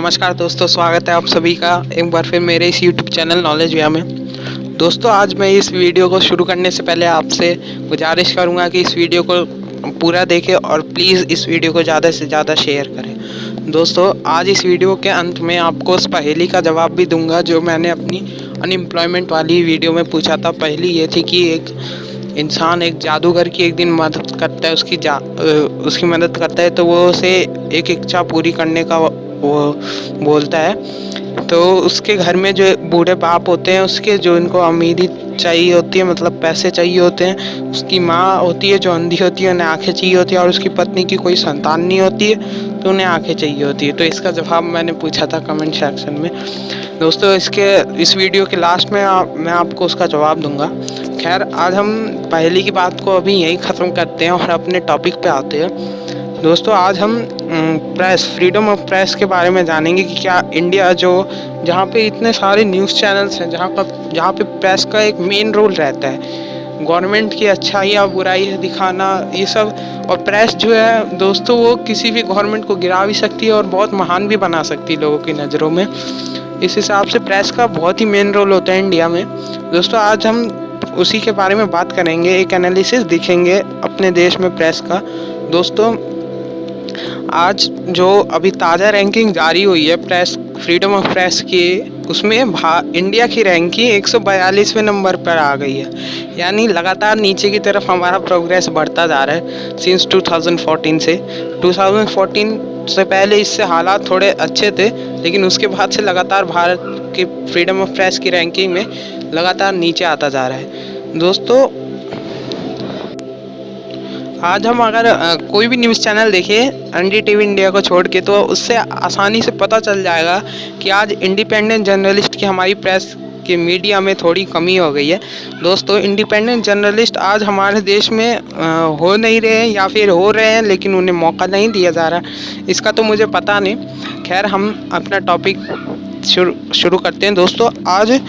नमस्कार दोस्तों, स्वागत है आप सभी का एक बार फिर मेरे इस यूट्यूब चैनल नॉलेज व्या में। दोस्तों, आज मैं इस वीडियो को शुरू करने से पहले आपसे गुजारिश करूंगा कि इस वीडियो को पूरा देखें और प्लीज़ इस वीडियो को ज़्यादा से ज़्यादा शेयर करें। दोस्तों, आज इस वीडियो के अंत में आपको उस पहेली का जवाब भी दूंगा जो मैंने अपनी अनएम्प्लॉयमेंट वाली वीडियो में पूछा था। पहेली ये थी कि एक इंसान एक जादूगर की एक दिन मदद करता है, उसकी मदद करता है तो वो उसे एक इच्छा पूरी करने का वो बोलता है। तो उसके घर में जो बूढ़े बाप होते हैं, उसके जो इनको अमीरी चाहिए होती है, मतलब पैसे चाहिए होते हैं। उसकी माँ होती है जो अंधी होती है, उन्हें आंखें चाहिए होती है, और उसकी पत्नी की कोई संतान नहीं होती है तो उन्हें आंखें चाहिए होती है। तो इसका जवाब मैंने पूछा था कमेंट सेक्शन में। दोस्तों, इस वीडियो के लास्ट में मैं आपको उसका जवाब दूंगा। खैर, आज हम पहली की बात को अभी यहीं ख़त्म करते हैं और अपने टॉपिक पे आते हैं। दोस्तों, आज हम फ्रीडम ऑफ प्रेस के बारे में जानेंगे कि क्या इंडिया जहाँ पे इतने सारे न्यूज़ चैनल्स हैं, जहाँ पे प्रेस का एक मेन रोल रहता है, गवर्नमेंट की अच्छाई या बुराई दिखाना, ये सब। और प्रेस जो है दोस्तों, वो किसी भी गवर्नमेंट को गिरा भी सकती है और बहुत महान भी बना सकती है लोगों की नज़रों में। इस हिसाब से प्रेस का बहुत ही मेन रोल होता है इंडिया में। दोस्तों, आज हम उसी के बारे में बात करेंगे, एक एनालिसिस दिखेंगे अपने देश में प्रेस का। दोस्तों, आज जो अभी ताज़ा रैंकिंग जारी हुई है फ्रीडम ऑफ प्रेस की, उसमें इंडिया की रैंकिंग 142वें नंबर पर आ गई है। यानी लगातार नीचे की तरफ हमारा प्रोग्रेस बढ़ता जा रहा है सिंस 2014 से। 2014 से पहले इससे हालात थोड़े अच्छे थे, लेकिन उसके बाद से लगातार भारत की फ्रीडम ऑफ प्रेस की रैंकिंग में लगातार नीचे आता जा रहा है। दोस्तों, आज हम अगर कोई भी न्यूज़ चैनल देखें एनडीटीवी इंडिया को छोड़ के, तो उससे आसानी से पता चल जाएगा कि आज इंडिपेंडेंट जर्नलिस्ट की हमारी प्रेस के मीडिया में थोड़ी कमी हो गई है। दोस्तों, इंडिपेंडेंट जर्नलिस्ट आज हमारे देश में हो नहीं रहे हैं, या फिर हो रहे हैं लेकिन उन्हें मौका नहीं दिया जा रहा। इसका तो मुझे पता नहीं। खैर, हम अपना टॉपिक शुरू करते हैं। दोस्तों, आज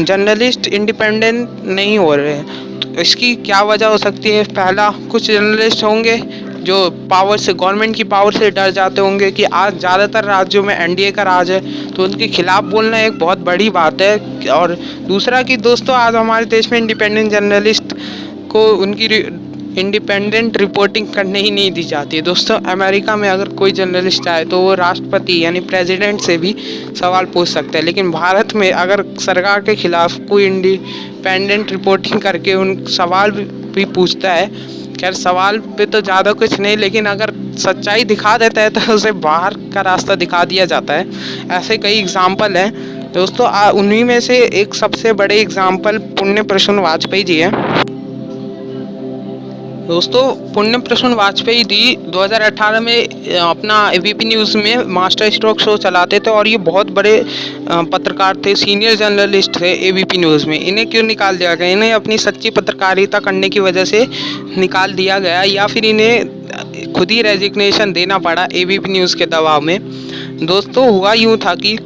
जर्नलिस्ट इंडिपेंडेंट नहीं हो रहे हैं। इसकी क्या वजह हो सकती है? पहला, कुछ जर्नलिस्ट होंगे जो गवर्नमेंट की पावर से डर जाते होंगे कि आज ज़्यादातर राज्यों में एनडीए का राज है, तो उनके खिलाफ बोलना एक बहुत बड़ी बात है। और दूसरा कि दोस्तों, आज हमारे देश में इंडिपेंडेंट जर्नलिस्ट को उनकी इंडिपेंडेंट रिपोर्टिंग करने ही नहीं दी जाती है। दोस्तों, अमेरिका में अगर कोई जर्नलिस्ट आए तो वो राष्ट्रपति यानी प्रेसिडेंट से भी सवाल पूछ सकता है, लेकिन भारत में अगर सरकार के खिलाफ कोई इंडिपेंडेंट रिपोर्टिंग करके उन सवाल भी पूछता है, खैर सवाल पे तो ज़्यादा कुछ नहीं, लेकिन अगर सच्चाई दिखा देता है तो उसे बाहर का रास्ता दिखा दिया जाता है। ऐसे कई एग्जाम्पल हैं दोस्तों। उन्हीं में से एक सबसे बड़े एग्जाम्पल पुण्य प्रसून वाजपेयी जी हैं। दोस्तों, पुण्य प्रसून वाजपेयी जी 2018 में अपना एबीपी न्यूज़ में मास्टर स्ट्रोक शो चलाते थे, और ये बहुत बड़े पत्रकार थे, सीनियर जर्नलिस्ट थे एबीपी न्यूज़ में। इन्हें क्यों निकाल दिया गया? इन्हें अपनी सच्ची पत्रकारिता करने की वजह से निकाल दिया गया, या फिर इन्हें खुद ही रेजिग्नेशन देना पड़ा एबीपी न्यूज़ के दबाव में। दोस्तों, हुआ यूँ था कि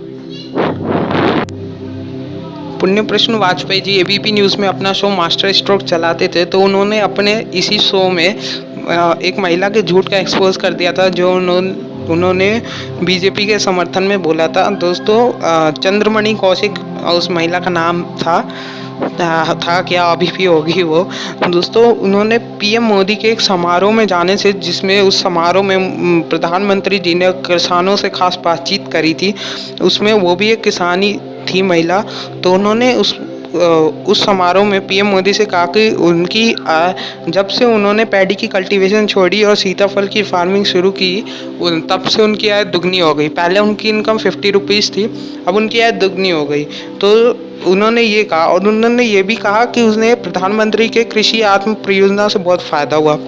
पुण्य प्रसून वाजपेयी जी एबीपी न्यूज़ में अपना शो मास्टर स्ट्रोक चलाते थे, तो उन्होंने अपने इसी शो में एक महिला के झूठ का एक्सपोज कर दिया था जो उन्होंने बीजेपी के समर्थन में बोला था। दोस्तों, चंद्रमणि कौशिक उस महिला का नाम था क्या अभी भी होगी वो। दोस्तों, उन्होंने पीएम मोदी के एक समारोह में जाने से, जिसमें उस समारोह में प्रधानमंत्री जी ने किसानों से खास बातचीत करी थी, उसमें वो भी एक किसानी थी महिला, तो उन्होंने उस समारोह में पीएम मोदी से कहा कि जब से उन्होंने पैडी की कल्टीवेशन छोड़ी और सीताफल की फार्मिंग शुरू की, तब से उनकी आय दुगनी हो गई। पहले उनकी इनकम 50 रुपीज़ थी, अब उनकी आय दुगनी हो गई। तो उन्होंने ये कहा, और उन्होंने ये भी कहा कि उन्हें प्रधानमंत्री के कृषि आत्म परियोजना से बहुत फ़ायदा हुआ।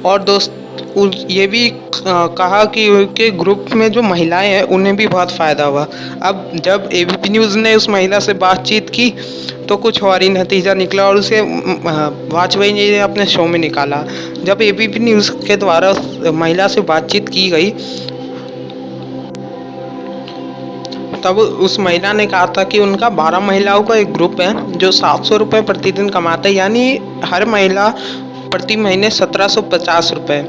और ये भी कहा कि उनके ग्रुप में जो महिलाएं हैं उन्हें भी बहुत फ़ायदा हुआ। अब जब एबीपी न्यूज़ ने उस महिला से बातचीत की तो कुछ और ही नतीजा निकला, और उसे वाजपेयी जी ने अपने शो में निकाला। जब एबीपी न्यूज़ के द्वारा उस महिला से बातचीत की गई, तब उस महिला ने कहा था कि उनका 12 महिलाओं का एक ग्रुप है जो 700 रुपये प्रतिदिन कमाते हैं, यानी हर महिला प्रति महीने 1750 रुपये।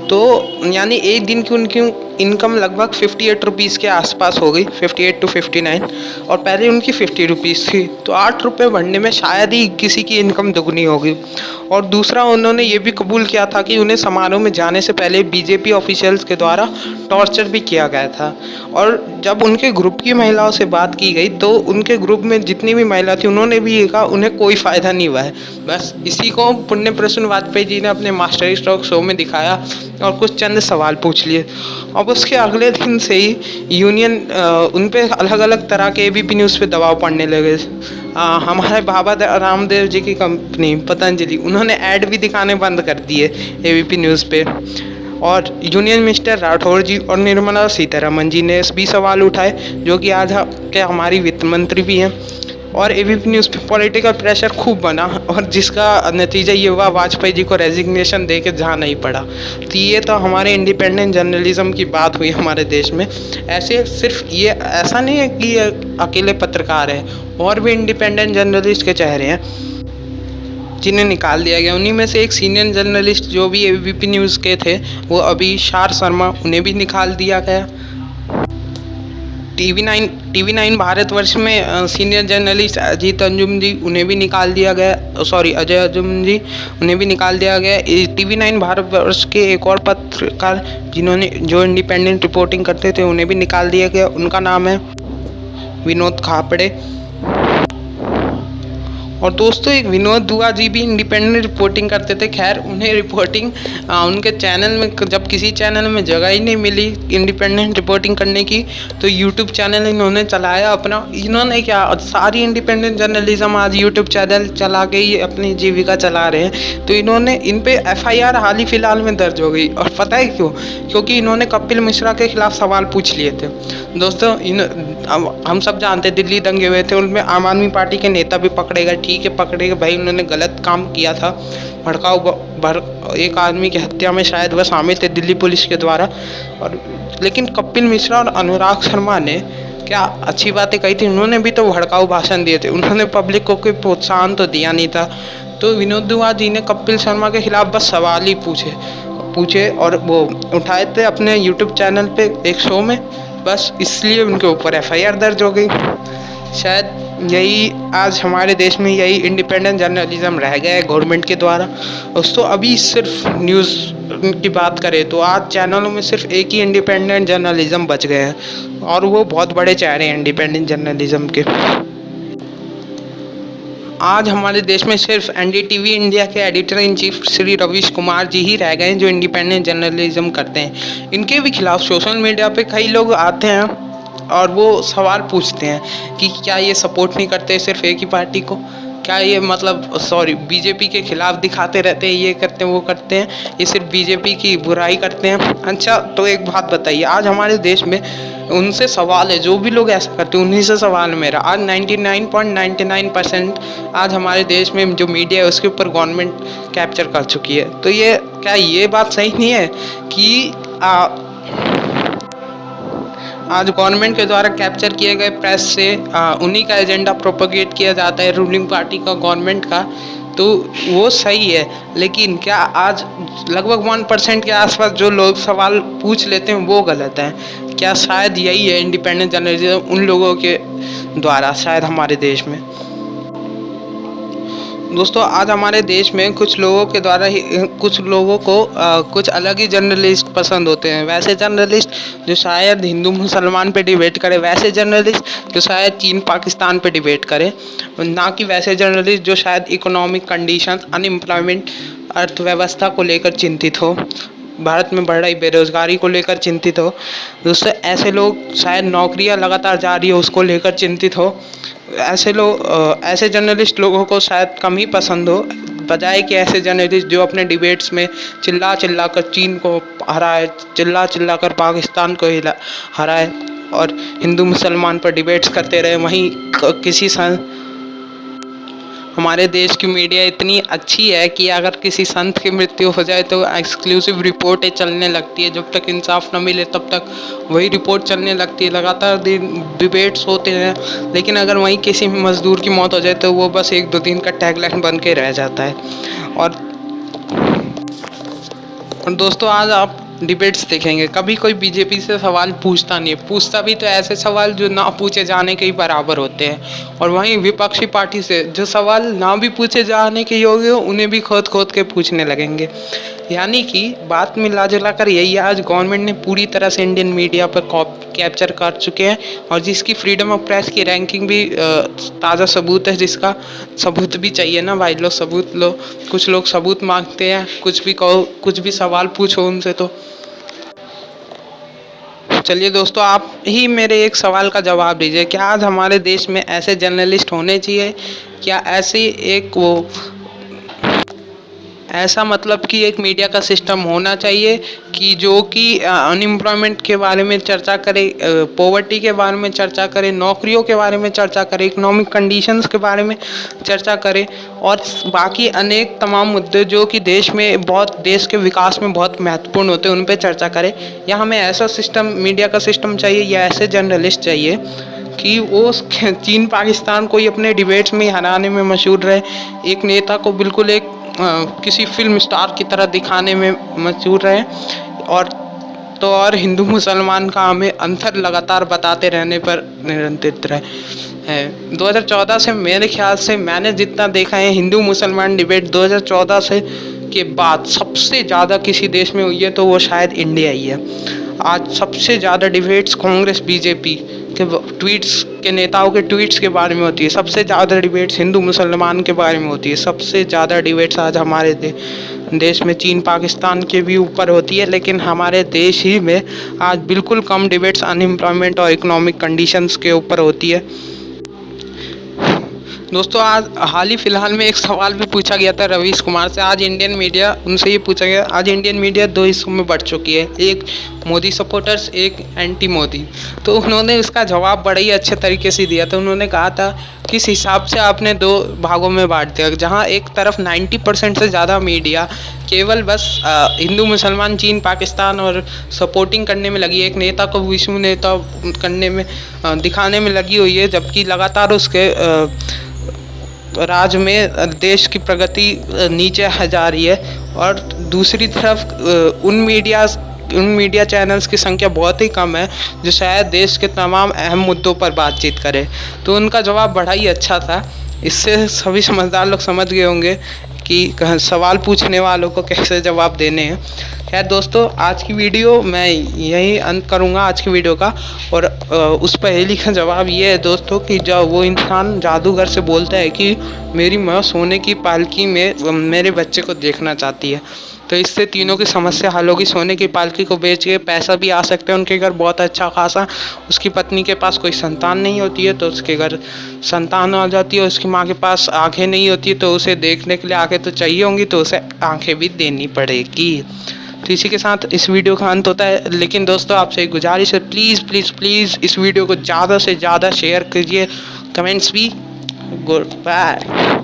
तो यानी एक दिन की उनकी इनकम लगभग 58 रुपीज़ के आसपास हो गई, 58 टू 59, और पहले उनकी 50 रुपीज़ थी। तो 8 रुपये बढ़ने में शायद ही किसी की इनकम दुगनी होगी। और दूसरा, उन्होंने ये भी कबूल किया था कि उन्हें समारोह में जाने से पहले बीजेपी ऑफिशियल्स के द्वारा टॉर्चर भी किया गया था। और जब उनके ग्रुप की महिलाओं से बात की गई तो उनके ग्रुप में जितनी भी महिला थी उन्होंने भी ये कहा उन्हें कोई फ़ायदा नहीं हुआ है। बस इसी को पुण्य प्रसून वाजपेयी जी ने अपने मास्टर स्ट्रोक शो में दिखाया और कुछ चंद सवाल पूछ लिए। अब उसके अगले दिन से ही यूनियन उन पे अलग अलग तरह के एबीपी न्यूज़ पे दबाव पड़ने लगे। हमारे बाबा रामदेव जी की कंपनी पतंजलि, उन्होंने ऐड भी दिखाने बंद कर दिए एबीपी न्यूज़ पे। और यूनियन मिनिस्टर राठौर जी और निर्मला सीतारमण जी ने भी सवाल उठाए, जो कि आज के हमारी वित्त मंत्री भी हैं। और एबीपी न्यूज़ पे पॉलिटिकल प्रेशर खूब बना और जिसका नतीजा ये हुआ वाजपेयी जी को रेजिग्नेशन दे के जाना ही पड़ा। तो ये तो हमारे इंडिपेंडेंट जर्नलिज्म की बात हुई हमारे देश में। ऐसे सिर्फ ये ऐसा नहीं है कि ये अकेले पत्रकार हैं, और भी इंडिपेंडेंट जर्नलिस्ट के चेहरे हैं जिन्हें निकाल दिया गया। उन्हीं में से एक सीनियर जर्नलिस्ट जो भी एबीपी न्यूज़ के थे, वो अभिशार शर्मा, उन्हें भी निकाल दिया गया। टीवी9 भारतवर्ष में सीनियर जर्नलिस्ट अजीत अंजुम जी, उन्हें भी निकाल दिया गया। सॉरी, अजय अंजुम जी, उन्हें भी निकाल दिया गया। टीवी9 भारतवर्ष के एक और पत्रकार जो इंडिपेंडेंट रिपोर्टिंग करते थे, उन्हें भी निकाल दिया गया। उनका नाम है विनोद खापड़े। और दोस्तों, एक विनोद दुआ जी भी इंडिपेंडेंट रिपोर्टिंग करते थे। खैर, उन्हें रिपोर्टिंग उनके चैनल में, जब किसी चैनल में जगह ही नहीं मिली इंडिपेंडेंट रिपोर्टिंग करने की, तो यूट्यूब चैनल इन्होंने चलाया अपना। इन्होंने क्या, सारी इंडिपेंडेंट जर्नलिज्म आज यूट्यूब चैनल चला के ही अपनी जीविका चला रहे हैं। तो इन्होंने इन पे FIR हाल ही फिलहाल में दर्ज हो गई। और पता है क्यों? क्योंकि इन्होंने कपिल मिश्रा के खिलाफ सवाल पूछ लिए थे। दोस्तों, हम सब जानते, दिल्ली दंगे हुए थे, उनमें आम आदमी पार्टी के नेता भी पकड़े गए। ठीक है, पकड़े गए भाई, उन्होंने गलत काम किया था, एक आदमी की हत्या में शायद वह शामिल थे दिल्ली पुलिस के द्वारा। और लेकिन कपिल मिश्रा और अनुराग शर्मा ने क्या अच्छी बातें कही थी। उन्होंने भी तो भड़काऊ भाषण दिए थे, उन्होंने पब्लिक को कोई प्रोत्साहन तो दिया नहीं था। तो विनोद दुआ जी ने कपिल शर्मा के खिलाफ बस सवाल ही पूछे और वो उठाए थे अपने यूट्यूब चैनल पे एक शो में। बस इसलिए उनके ऊपर FIR दर्ज हो गई। शायद यही आज हमारे देश में यही इंडिपेंडेंट जर्नलिज्म रह गया है गवर्नमेंट के द्वारा। दोस्तों, अभी सिर्फ न्यूज़ की बात करें तो आज चैनलों में सिर्फ एक ही इंडिपेंडेंट जर्नलिज्म बच गए हैं, और वो बहुत बड़े चेहरे हैं इंडिपेंडेंट जर्नलिज्म के। आज हमारे देश में सिर्फ NDTV इंडिया के editor in chief Shri Ravish Kumar ji ही रह गए हैं जो इंडिपेंडेंट जर्नलिज्म करते हैं। इनके भी खिलाफ सोशल मीडिया पे कई लोग आते हैं और वो सवाल पूछते हैं कि क्या ये सपोर्ट नहीं करते सिर्फ एक ही पार्टी को, क्या ये मतलब बीजेपी के खिलाफ दिखाते रहते हैं, ये करते हैं वो करते हैं, ये सिर्फ बीजेपी की बुराई करते हैं। अच्छा, तो एक बात बताइए, आज हमारे देश में उनसे सवाल है, जो भी लोग ऐसा करते हैं उन्हीं से सवाल है मेरा। आज 99.99% आज हमारे देश में जो मीडिया है उसके ऊपर गवर्नमेंट कैप्चर कर चुकी है। तो ये क्या ये बात सही नहीं है कि आज गवर्नमेंट के द्वारा कैप्चर किए गए प्रेस से उन्हीं का एजेंडा प्रोपोगेट किया जाता है, रूलिंग पार्टी का, गवर्नमेंट का, तो वो सही है। लेकिन क्या आज लगभग 1% के आसपास जो लोग सवाल पूछ लेते हैं वो गलत है? क्या शायद यही है इंडिपेंडेंट जर्नलिज्म उन लोगों के द्वारा शायद हमारे देश में? दोस्तों, आज हमारे देश में कुछ लोगों के द्वारा ही कुछ लोगों को कुछ अलग ही जर्नलिस्ट पसंद होते हैं। वैसे जर्नलिस्ट जो शायद हिंदू मुसलमान पे डिबेट करे, वैसे जर्नलिस्ट जो शायद चीन पाकिस्तान पे डिबेट करे, ना कि वैसे जर्नलिस्ट जो शायद इकोनॉमिक कंडीशन, अनएम्प्लॉयमेंट, अर्थव्यवस्था को लेकर चिंतित हो, भारत में बढ़ रही बेरोजगारी को लेकर चिंतित हो। दोस्तों, ऐसे लोग शायद नौकरियां लगातार जा रही हो उसको लेकर चिंतित हो। ऐसे जर्नलिस्ट लोगों को शायद कम ही पसंद हो, बजाय कि ऐसे जर्नलिस्ट जो अपने डिबेट्स में चिल्ला चिल्ला कर चीन को हराए, चिल्ला चिल्ला कर पाकिस्तान को हराए और हिंदू मुसलमान पर डिबेट्स करते रहे। वहीं हमारे देश की मीडिया इतनी अच्छी है कि अगर किसी संत की मृत्यु हो जाए तो एक्सक्लूसिव रिपोर्टें चलने लगती है। जब तक इंसाफ न मिले तब तक वही रिपोर्ट चलने लगती है, लगातार डिबेट्स होते हैं। लेकिन अगर वहीं किसी मजदूर की मौत हो जाए तो वो बस 1-2 दिन का टैगलाइन बन के रह जाता है। और दोस्तों, आज डिबेट्स देखेंगे, कभी कोई बीजेपी से सवाल पूछता नहीं है, पूछता भी तो ऐसे सवाल जो ना पूछे जाने के ही बराबर होते हैं। और वहीं विपक्षी पार्टी से जो सवाल ना भी पूछे जाने के योग्य हो उन्हें भी खोद खोद के पूछने लगेंगे। यानी कि बात मिला जुला कर यही है, आज गवर्नमेंट ने पूरी तरह से इंडियन मीडिया पर कैप्चर कर चुके हैं, और जिसकी फ्रीडम ऑफ प्रेस की रैंकिंग भी ताज़ा सबूत है, जिसका सबूत भी चाहिए ना भाई, लो सबूत लो। कुछ लोग सबूत मांगते हैं, कुछ भी कहो, कुछ भी सवाल पूछो उनसे। तो चलिए दोस्तों, आप ही मेरे एक सवाल का जवाब दीजिए, क्या आज हमारे देश में ऐसे जर्नलिस्ट होने चाहिए? क्या ऐसी एक वो ऐसा मतलब कि एक मीडिया का सिस्टम होना चाहिए कि जो कि अनएम्प्लॉयमेंट के बारे में चर्चा करे, पॉवर्टी के बारे में चर्चा करे, नौकरियों के बारे में चर्चा करे, इकोनॉमिक कंडीशंस के बारे में चर्चा करे, और बाकी अनेक तमाम मुद्दे जो कि देश के विकास में बहुत महत्वपूर्ण होते हैं उन पर चर्चा करे? या हमें ऐसा सिस्टम, मीडिया का सिस्टम चाहिए या ऐसे जर्नलिस्ट चाहिए कि वो चीन पाकिस्तान को ही अपने डिबेट्स में हराने में मशहूर रहे, एक नेता को बिल्कुल एक किसी फिल्म स्टार की तरह दिखाने में मशहूर रहे, और हिंदू मुसलमान का हमें अंतर लगातार बताते रहने पर निरंतर है। 2014 से मेरे ख्याल से मैंने जितना देखा है, हिंदू मुसलमान डिबेट 2014 से के बाद सबसे ज़्यादा किसी देश में हुई है तो वो शायद इंडिया ही है। आज सबसे ज़्यादा डिबेट्स कांग्रेस बीजेपी के ट्वीट्स के नेताओं के ट्वीट्स के बारे में होती है, सबसे ज़्यादा डिबेट्स हिंदू मुसलमान के बारे में होती है, सबसे ज़्यादा डिबेट्स आज हमारे देश में चीन पाकिस्तान के भी ऊपर होती है, लेकिन हमारे देश ही में आज बिल्कुल कम डिबेट्स अनएम्प्लॉयमेंट और इकोनॉमिक कंडीशंस के ऊपर होती है। दोस्तों, आज हाल ही फिलहाल में एक सवाल भी पूछा गया था रवीश कुमार से, आज इंडियन मीडिया उनसे ये पूछा गया, आज इंडियन मीडिया दो हिस्सों में बढ़ चुकी है, एक मोदी सपोर्टर्स, एक एंटी मोदी। तो उन्होंने इसका जवाब बड़े ही अच्छे तरीके से दिया था। उन्होंने कहा था किस हिसाब से आपने दो भागों में बांट दिया, जहाँ एक तरफ 90% से ज़्यादा मीडिया केवल बस हिंदू मुसलमान, चीन पाकिस्तान और सपोर्टिंग करने में लगी है, एक नेता को विष्णु नेता करने में दिखाने में लगी हुई है, जबकि लगातार उसके राज्य में देश की प्रगति नीचे जा रही है। और दूसरी तरफ उन मीडिया चैनल्स की संख्या बहुत ही कम है जो शायद देश के तमाम अहम मुद्दों पर बातचीत करे। तो उनका जवाब बड़ा ही अच्छा था, इससे सभी समझदार लोग समझ गए होंगे कि सवाल पूछने वालों को कैसे जवाब देने हैं। खैर दोस्तों, आज की वीडियो मैं यही अंत करूँगा आज की वीडियो का, और उस पहेली का जवाब ये है दोस्तों कि जब वो इंसान जादूगर से बोलता है कि मेरी माँ सोने की पालकी में मेरे बच्चे को देखना चाहती है, तो इससे तीनों की समस्या हल होगी। सोने की पालकी को बेच के पैसा भी आ सकते हैं उनके घर बहुत अच्छा खासा। उसकी पत्नी के पास कोई संतान नहीं होती है तो उसके घर संतान आ जाती है। उसकी माँ के पास आंखें नहीं होती है तो उसे देखने के लिए आंखें तो चाहिए होंगी, तो उसे आंखें भी देनी पड़ेगी। तो इसी के साथ इस वीडियो का अंत होता है। लेकिन दोस्तों, आपसे एक गुजारिश है, प्लीज़ प्लीज़ प्लीज़ इस वीडियो को ज़्यादा से ज़्यादा शेयर कीजिए, कमेंट्स भी। Good bye.